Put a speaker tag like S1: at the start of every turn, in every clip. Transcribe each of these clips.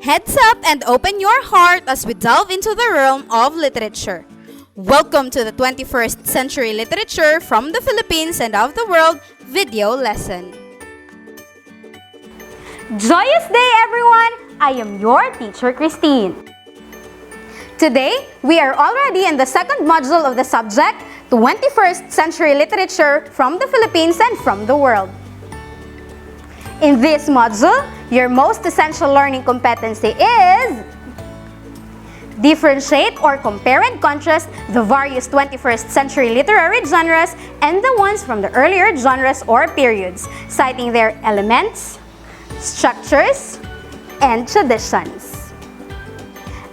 S1: Heads up and open your heart as we delve into the realm of literature. Welcome to the 21st Century Literature from the Philippines and of the World video lesson.
S2: Joyous day, everyone! I am your teacher, Christine. Today, we are already in the second module of the subject, 21st Century Literature from the Philippines and from the world. In this module, your most essential learning competency is differentiate or compare and contrast the various 21st century literary genres and the ones from the earlier genres or periods, citing their elements, structures, and traditions.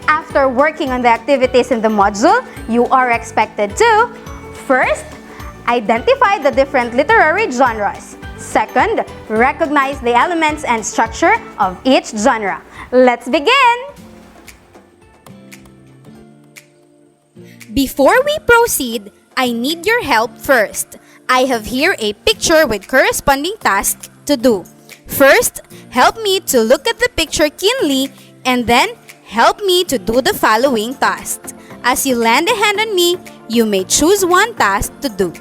S2: After working on the activities in the module, you are expected to first, identify the different literary genres. Second, recognize the elements and structure of each genre. Let's begin!
S1: Before we proceed, I need your help first. I have here a picture with corresponding tasks to do. First, help me to look at the picture keenly and then help me to do the following tasks. As you lend a hand on me, you may choose one task to do.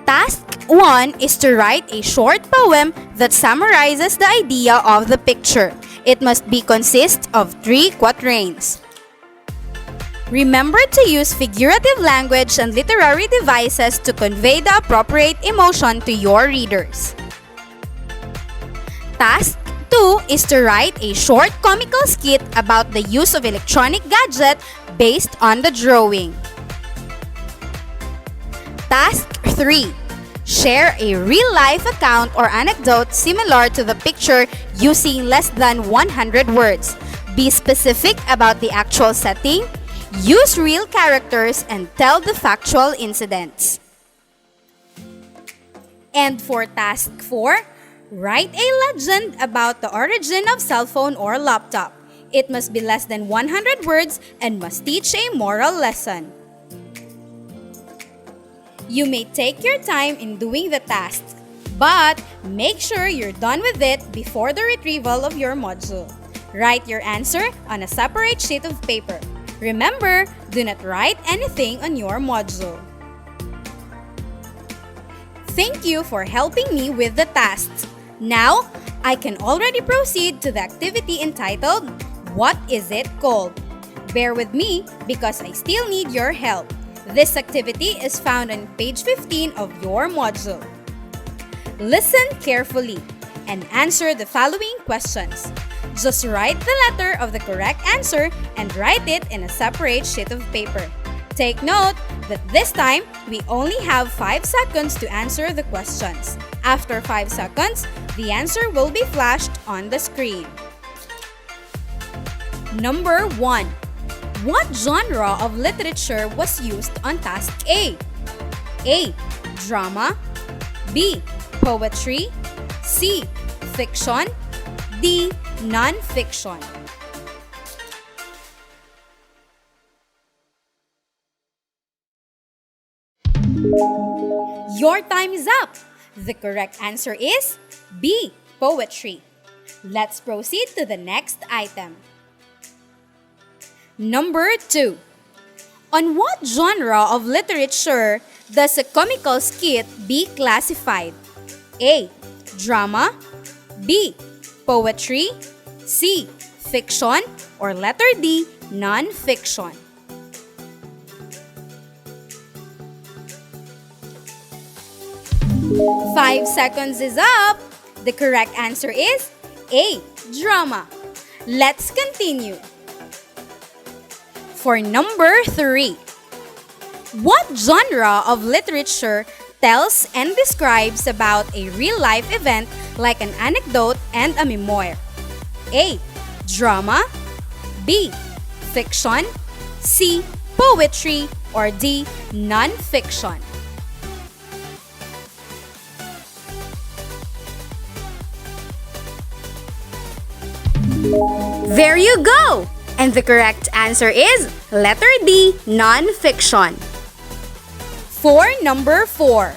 S1: Task 1 is to write a short poem that summarizes the idea of the picture. It must consist of 3 quatrains. Remember to use figurative language and literary devices to convey the appropriate emotion to your readers. Task 2 is to write a short comical skit about the use of electronic gadget based on the drawing. Task 3. Share a real-life account or anecdote similar to the picture using less than 100 words. Be specific about the actual setting, use real characters, and tell the factual incidents. And for task 4, write a legend about the origin of cell phone or laptop. It must be less than 100 words and must teach a moral lesson. You may take your time in doing the tasks, but make sure you're done with it before the retrieval of your module. Write your answer on a separate sheet of paper. Remember, do not write anything on your module. Thank you for helping me with the tasks. Now, I can already proceed to the activity entitled, What is it called? Bear with me because I still need your help. This activity is found on page 15 of your module. Listen carefully and answer the following questions. Just write the letter of the correct answer and write it in a separate sheet of paper. Take note that this time, we only have 5 seconds to answer the questions. After 5 seconds, the answer will be flashed on the screen. Number 1. What genre of literature was used on task A? A. Drama. B. Poetry. C. Fiction. D. Non-fiction. Your time is up. The correct answer is B. Poetry. Let's proceed to the next item. Number 2. On what genre of literature does a comical skit be classified? A. Drama. B. Poetry. C. Fiction. Or letter D. Non-fiction. Five seconds is up. The correct answer is A. Drama. Let's continue. For number 3. What genre of literature tells and describes about a real-life event like an anecdote and a memoir? A. Drama. B. Fiction. C. Poetry. Or D. Non-fiction. There you go! And the correct answer is letter D, non-fiction. For number 4.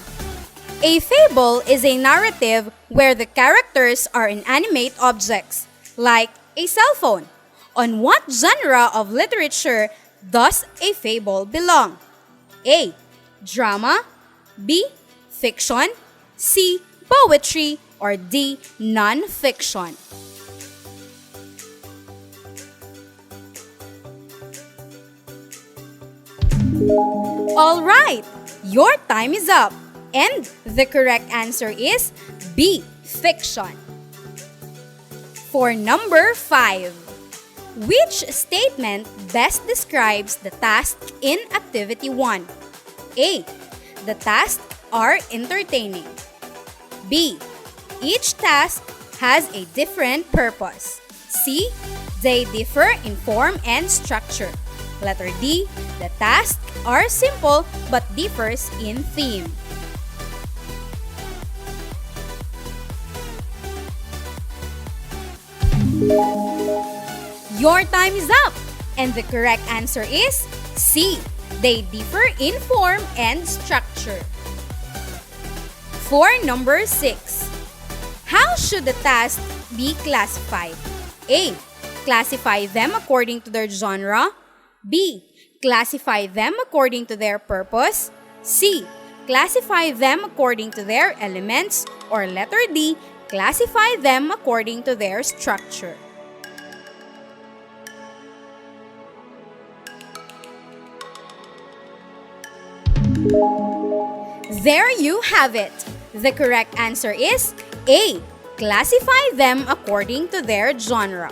S1: A fable is a narrative where the characters are inanimate objects. like a cell phone. On what genre of literature does a fable belong? A. Drama, B. Fiction, C. Poetry, or D. Non-fiction? Alright, your time is up. And the correct answer is B. Fiction. For number 5, which statement best describes the task in Activity 1? A. The tasks are entertaining. B. Each task has a different purpose. C. They differ in form and structure. Letter D. The tasks are simple but differs in theme. Your time is up, and the correct answer is C. They differ in form and structure. For number 6, how should the tasks be classified? A. Classify them according to their genre. B. Classify them according to their purpose. C. Classify them according to their elements. Or letter D. Classify them according to their structure. There you have it. The correct answer is A. Classify them according to their genre.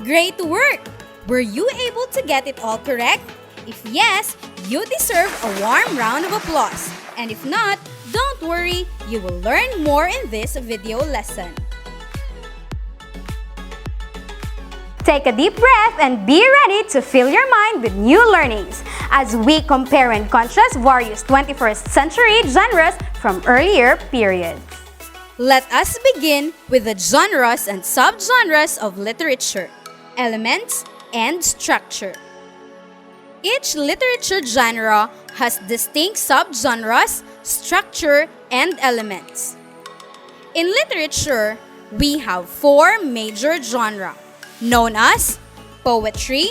S1: Great work! Were you able to get it all correct? If yes, you deserve a warm round of applause. And if not, don't worry, you will learn more in this video lesson.
S2: Take a deep breath and be ready to fill your mind with new learnings as we compare and contrast various 21st century genres from earlier periods.
S1: Let us begin with the genres and subgenres of literature, elements, and structure. Each literature genre has distinct subgenres, structure, and elements. In literature, we have 4 major genres, known as poetry,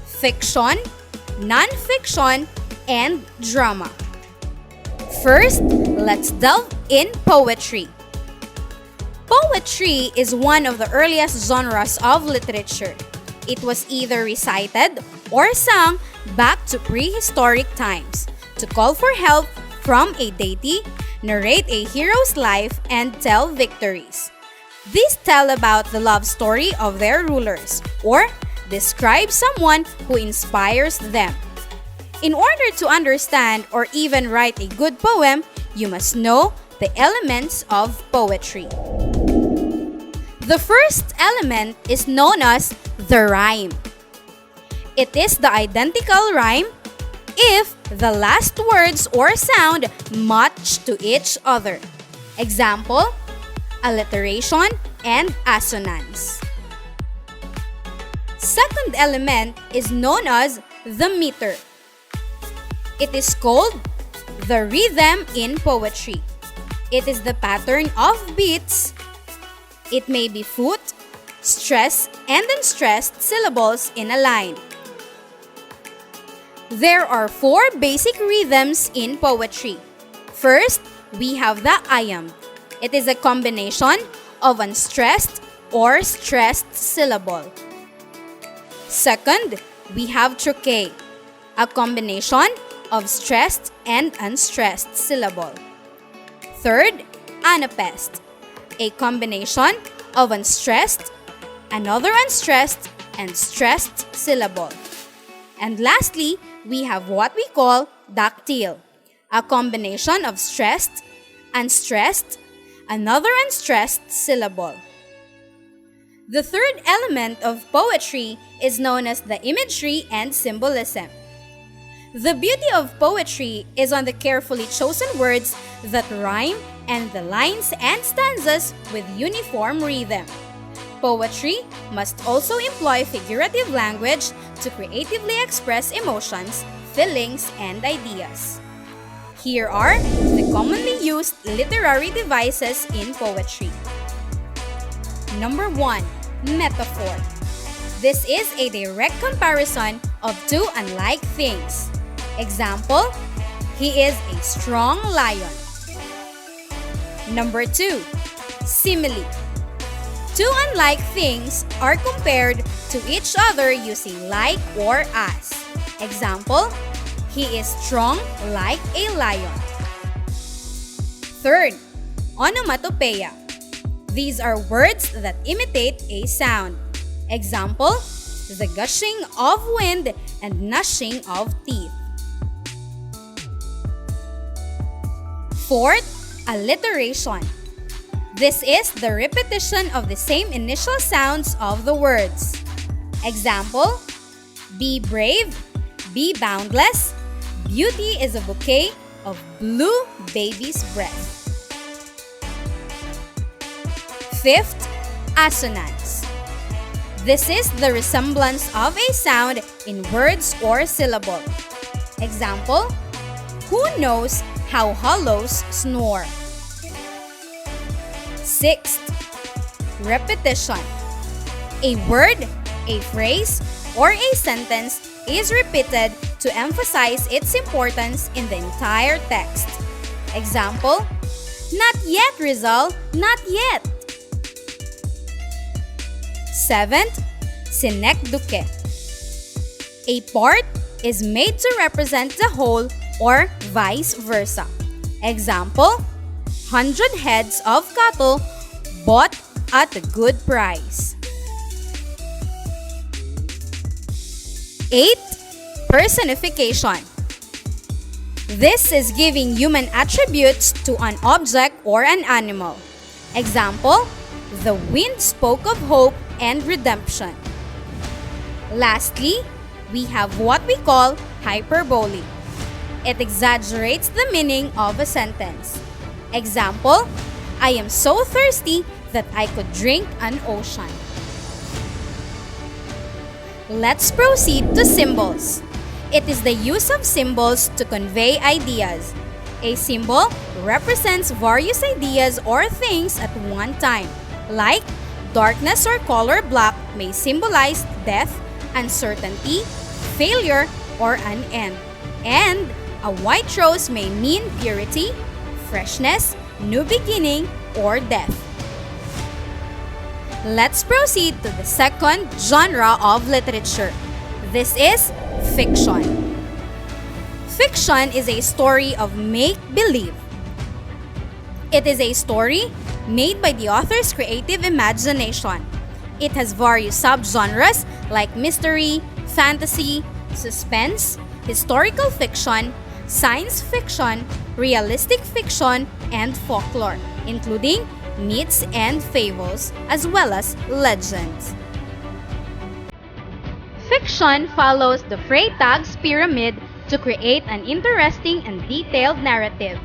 S1: fiction, non-fiction, and drama. First, let's delve in poetry. Poetry is one of the earliest genres of literature. It was either recited or sung back to prehistoric times to call for help from a deity, narrate a hero's life, and tell victories. These tell about the love story of their rulers or describe someone who inspires them. In order to understand or even write a good poem, you must know the elements of poetry. The first element is known as the rhyme. It is the identical rhyme if the last words or sound match to each other. Example, alliteration and assonance. Second element is known as the meter. It is called the rhythm in poetry. It is the pattern of beats. It may be foot, stress, and unstressed syllables in a line. There are 4 basic rhythms in poetry. First, we have the iamb. It is a combination of unstressed or stressed syllable. Second, we have trochee, a combination of stressed and unstressed syllable. Third, anapest, a combination of unstressed, another unstressed, and stressed syllable. And lastly, we have what we call dactyl, a combination of stressed, unstressed, another unstressed syllable. The third element of poetry is known as the imagery and symbolism. The beauty of poetry is on the carefully chosen words that rhyme and the lines and stanzas with uniform rhythm. Poetry must also employ figurative language to creatively express emotions, feelings, and ideas. Here are the commonly used literary devices in poetry. Number 1. Metaphor. This is a direct comparison of two unlike things. Example, he is a strong lion. Number 2. Simile. Two unlike things are compared to each other using like or as. Example, he is strong like a lion. Third, onomatopoeia. These are words that imitate a sound. Example, the gushing of wind and gnashing of teeth. Fourth, alliteration. This is the repetition of the same initial sounds of the words. Example, be brave, be boundless, beauty is a bouquet of blue baby's breath. Fifth, assonance. This is the resemblance of a sound in words or syllable. Example, who knows how hollows snore? Sixth, repetition. A word, a phrase, or a sentence is repeated to emphasize its importance in the entire text. Example, not yet, Rizal, not yet. Seventh, synecdoche. A part is made to represent the whole or vice versa. Example, 100 heads of cattle bought at a good price. 8. Personification. This is giving human attributes to an object or an animal. Example, the wind spoke of hope and redemption. Lastly, we have what we call hyperbole. It exaggerates the meaning of a sentence. Example, I am so thirsty that I could drink an ocean. Let's proceed to symbols. It is the use of symbols to convey ideas. A symbol represents various ideas or things at one time, like darkness or color black may symbolize death, uncertainty, failure, or an end. And a white rose may mean purity, freshness, new beginning, or death. Let's proceed to the second genre of literature. This is fiction. Fiction is a story of make-believe. It is a story made by the author's creative imagination. It has various subgenres like mystery, fantasy, suspense, historical fiction, science fiction, realistic fiction, and folklore, including myths and fables, as well as legends. Fiction follows the Freytag's pyramid to create an interesting and detailed narrative.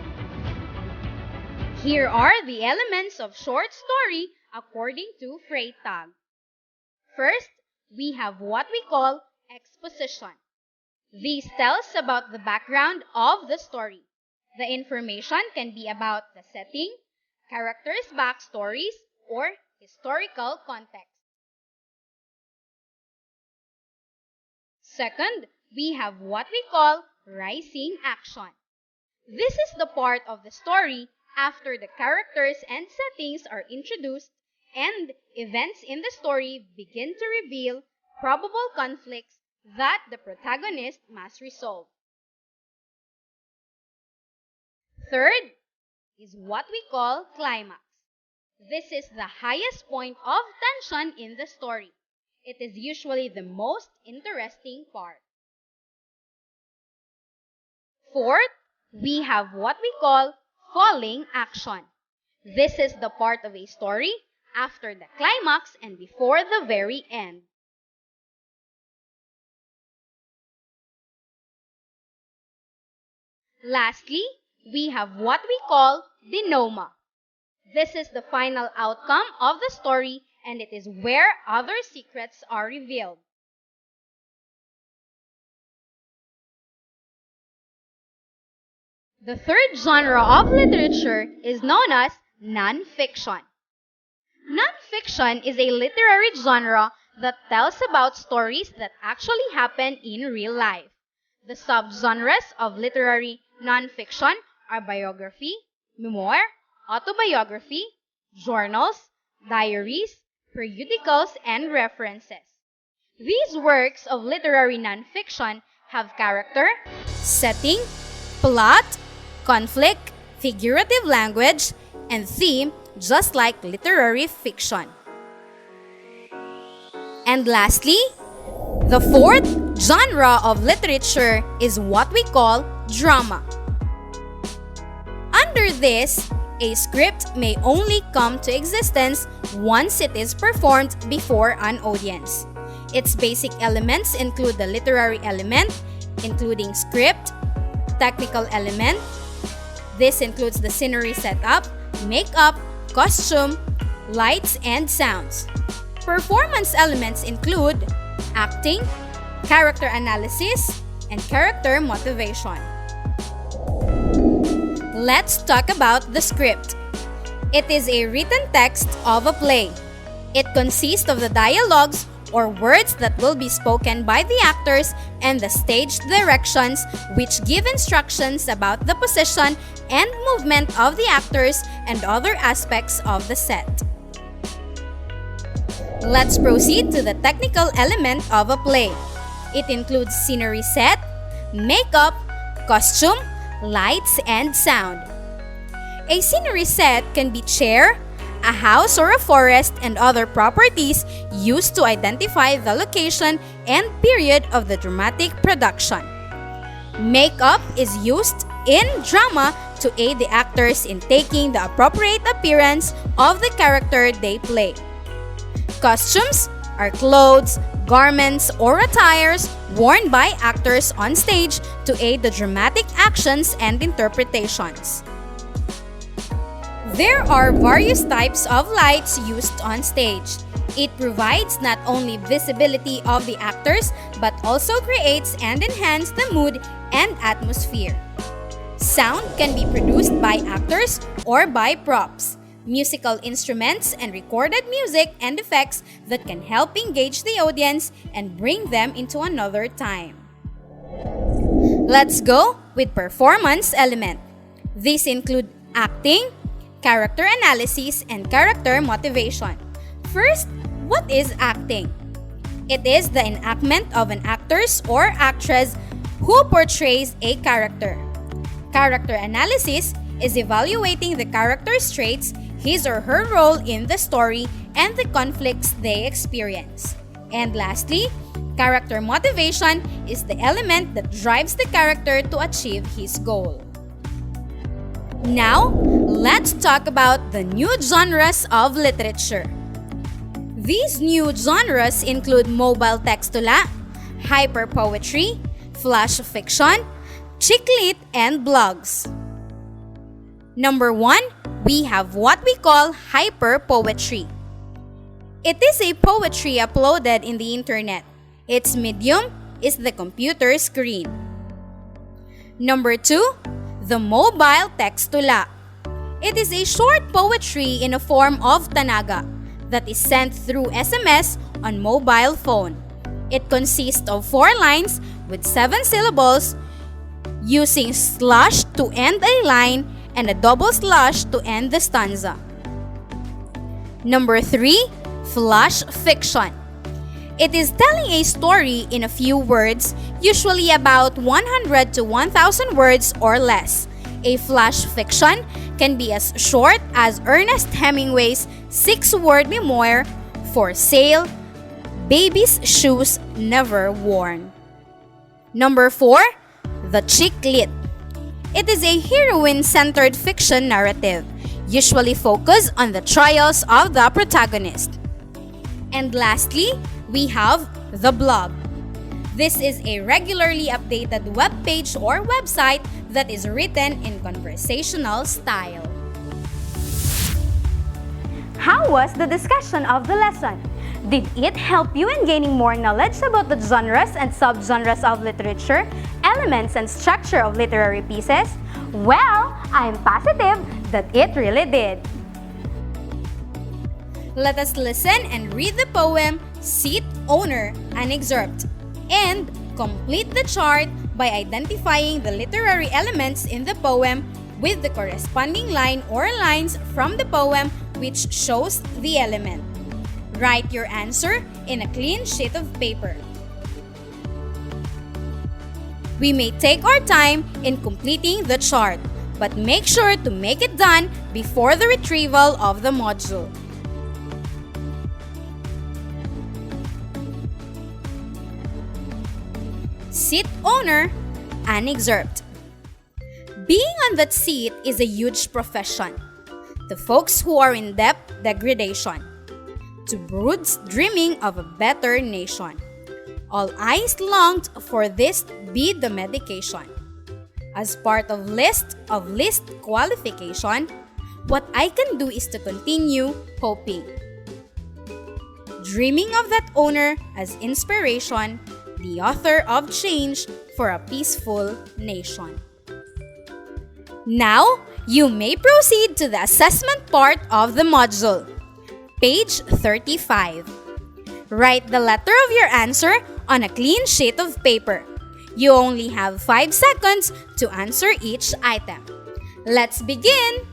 S1: Here are the elements of short story according to Freytag. First, we have what we call exposition. This tells about the background of the story. The information can be about the setting, characters' backstories, or historical context. Second, we have what we call rising action. This is the part of the story after the characters and settings are introduced and events in the story begin to reveal probable conflicts that the protagonist must resolve. Third is what we call climax. This is the highest point of tension in the story. It is usually the most interesting part. Fourth, we have what we call falling action. This is the part of a story after the climax and before the very end. Lastly, we have what we call denouement. This is the final outcome of the story and it is where other secrets are revealed. The third genre of literature is known as nonfiction. Nonfiction is a literary genre that tells about stories that actually happen in real life. The subgenres of literary nonfiction are biography, memoir, autobiography, journals, diaries, periodicals, and references. These works of literary nonfiction have character, setting, plot, conflict, figurative language, and theme just like literary fiction. And lastly, the fourth genre of literature is what we call drama. Under this, a script may only come to existence once it is performed before an audience. Its basic elements include the literary element, including script, technical element. This includes the scenery setup, makeup, costume, lights, and sounds. Performance elements include acting, character analysis, and character motivation. Let's talk about the script. It is a written text of a play. It consists of the dialogues or words that will be spoken by the actors and the stage directions which give instructions about the position and movement of the actors and other aspects of the set. Let's proceed to the technical element of a play. It includes scenery set, makeup, costume, lights, and sound. A scenery set can be chair, a house or a forest, and other properties used to identify the location and period of the dramatic production. Makeup is used in drama to aid the actors in taking the appropriate appearance of the character they play. Costumes are clothes, garments, or attires worn by actors on stage to aid the dramatic actions and interpretations. There are various types of lights used on stage. It provides not only visibility of the actors but also creates and enhances the mood and atmosphere. Sound can be produced by actors or by props, musical instruments, and recorded music and effects that can help engage the audience and bring them into another time. Let's go with performance element. These include acting, character analysis, and character motivation. First, what is acting? It is the enactment of an actress or actress who portrays a character. Character analysis is evaluating the character's traits, his or her role in the story, and the conflicts they experience. And lastly, character motivation is the element that drives the character to achieve his goal. Now, let's talk about the new genres of literature. These new genres include mobile textula, hyperpoetry, flash fiction, chick lit, and blogs. Number 1, we have what we call hyperpoetry. It is a poetry uploaded in the internet. Its medium is the computer screen. Number 2, the mobile textula. It is a short poetry in a form of tanaga that is sent through SMS on mobile phone. It consists of 4 lines with 7 syllables using slash to end a line and a double slash to end the stanza. Number 3, flash fiction. It is telling a story in a few words, usually about 100 to 1,000 words or less. A flash fiction can be as short as Ernest Hemingway's 6-word memoir, For Sale, Baby's Shoes Never Worn. Number 4, the chick lit. It is a heroine-centered fiction narrative, usually focused on the trials of the protagonist. And lastly, we have the blog. This is a regularly updated web page or website that is written in conversational style.
S2: How was the discussion of the lesson? Did it help you in gaining more knowledge about the genres and subgenres of literature, elements and structure of literary pieces? Well, I'm positive that it really did.
S1: Let us listen and read the poem Seat Owner, an excerpt, and complete the chart by identifying the literary elements in the poem with the corresponding line or lines from the poem which shows the element. Write your answer in a clean sheet of paper. We may take our time in completing the chart, but make sure to make it done before the retrieval of the module. Seat owner, an excerpt. Being on that seat is a huge profession. The folks who are in debt degradation. To broods dreaming of a better nation. All eyes longed for this be the medication. As part of list qualification, what I can do is to continue hoping. Dreaming of that owner as inspiration, the author of change for a peaceful nation. Now, you may proceed to the assessment part of the module. Page 35. Write the letter of your answer on a clean sheet of paper. You only have 5 seconds to answer each item. Let's begin!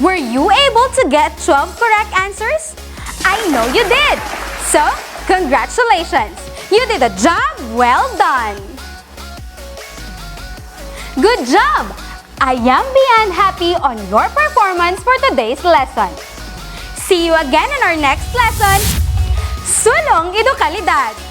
S2: Were you able to get 12 correct answers? I know you did! So, congratulations! You did a job well done! Good job! I am beyond happy on your performance for today's lesson. See you again in our next lesson. Sulong edukalidad!